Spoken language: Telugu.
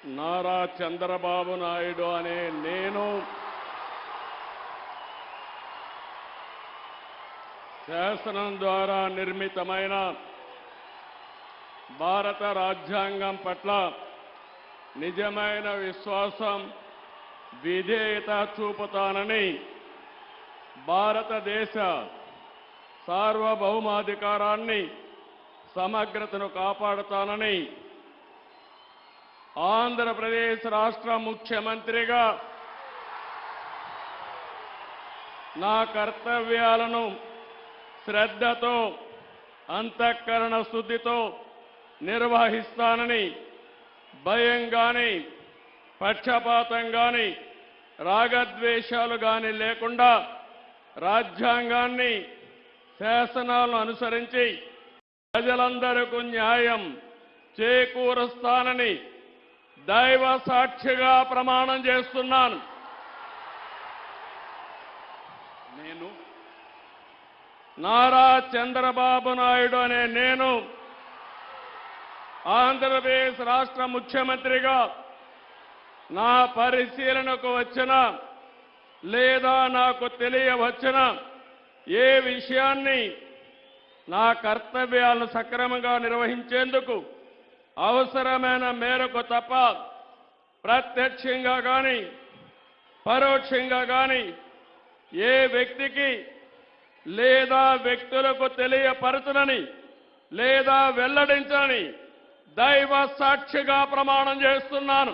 నారా చంద్రబాబు నాయుడు అనే నేను శాసనం ద్వారా నిర్మితమైన భారత రాజ్యాంగం పట్ల నిజమైన విశ్వాసం, విధేయత చూపుతానని, భారతదేశ సార్వభౌమాధికారాన్ని, సమగ్రతను కాపాడుతానని ఆంధ్రప్రదేశ్ రాష్ట్ర ముఖ్యమంత్రిగా నా కర్తవ్యాలను శ్రద్ధతో, అంతఃకరణ శుద్ధితో నిర్వహిస్తానని, భయం గాని, పక్షపాతం గాని, రాగద్వేషాలు గాని లేకుండా రాజ్యాంగాన్ని, శాసనాలను అనుసరించి ప్రజలందరికీ న్యాయం చేకూరుస్తానని దైవ సాక్షిగా ప్రమాణం చేస్తున్నాను. నేను నారా చంద్రబాబు నాయుడు అనే నేను ఆంధ్రప్రదేశ్ రాష్ట్ర ముఖ్యమంత్రిగా నా పరిశీలనకు వచ్చిన లేదా నాకు తెలియవచ్చిన ఏ విషయాన్ని నా కర్తవ్యాలను సక్రమంగా నిర్వహించేందుకు అవసరమైన మేరకు తప్ప ప్రత్యక్షంగా కానీ పరోక్షంగా కానీ ఏ వ్యక్తికి లేదా వ్యక్తులకు తెలియపరచనని లేదా వెల్లడించని దైవ సాక్షిగా ప్రమాణం చేస్తున్నాను.